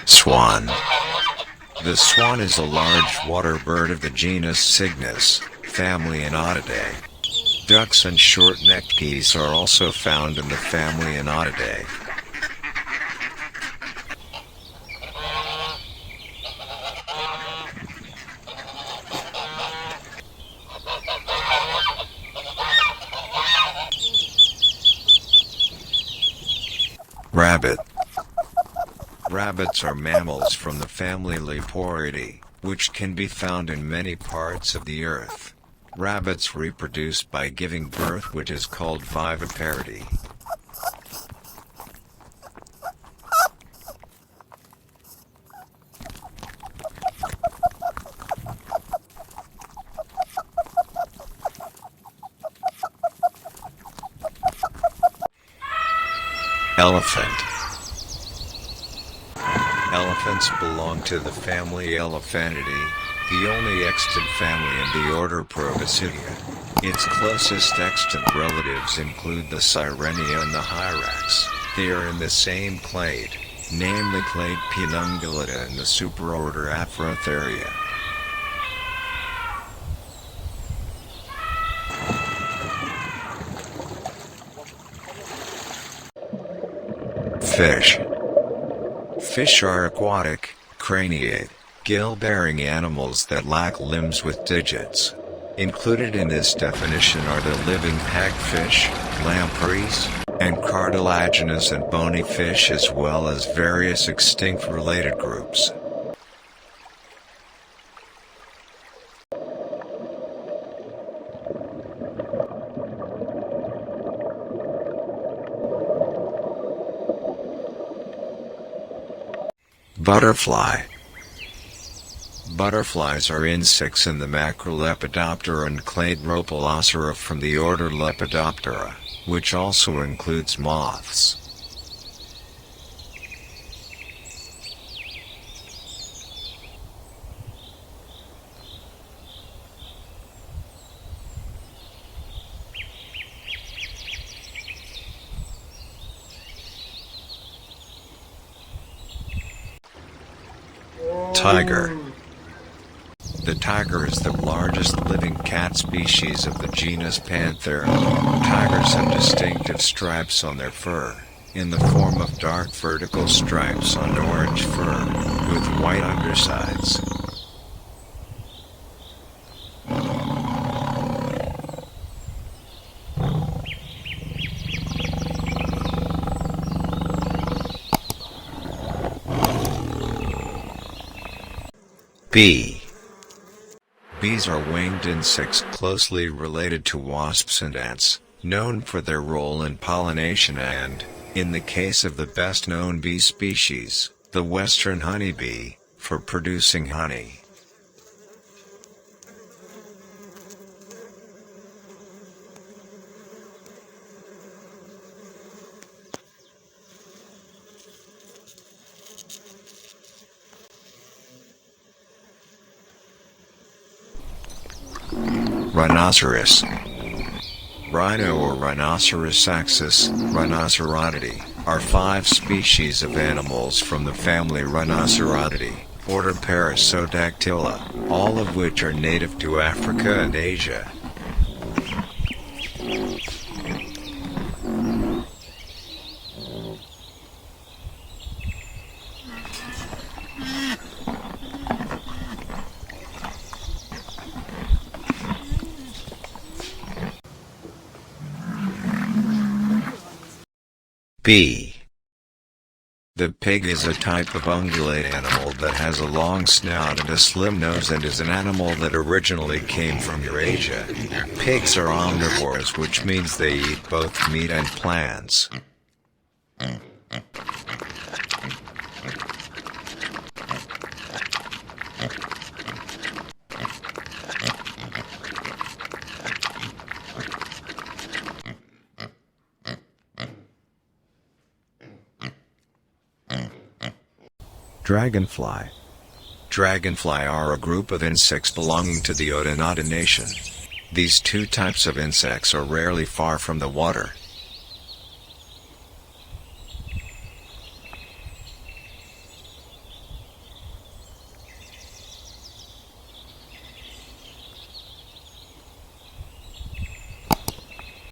Swan. The swan is a large water bird of the genus Cygnus, family Anatidae. Ducks and short-necked geese are also found in the family Anatidae. Rabbit. Rabbits are mammals from the family Leporidae, which can be found in many parts of the earth. Rabbits reproduce by giving birth, which is called viviparity. Elephant. Elephants belong to the family Elephantinae, the only extant family in the order Proboscidea. Its closest extant relatives include the Sirenia and the Hyrax. They are in the same clade, namely clade Pedunculata in the superorder Afrotheria. Fish. Fish are aquatic, craniate, gill-bearing animals that lack limbs with digits. Included in this definition are the living hagfish, lampreys, and cartilaginous and bony fish, as well as various extinct related groups. Butterfly. Butterflies are insects in the Macrolepidoptera and clade Rhopalocera from the order Lepidoptera, which also includes moths. Tiger. The tiger is the largest living cat species of the genus Panthera. Tigers have distinctive stripes on their fur, in the form of dark vertical stripes on orange fur, with white undersides. Bee. Bees are winged insects closely related to wasps and ants, known for their role in pollination and, in the case of the best-known bee species, the western honeybee, for producing honey. Rhinoceros. Rhino or Rhinoceros axis, Rhinocerodidae, are 5 species of animals from the family Rhinocerodidae, order Perissodactyla, all of which are native to Africa and Asia. Bee. The pig is a type of ungulate animal that has a long snout and a slim nose and is an animal that originally came from Eurasia. Pigs are omnivores, which means they eat both meat and plants. Dragonfly. Dragonfly are a group of insects belonging to the Odonata nation. These two types of insects are rarely far from the water,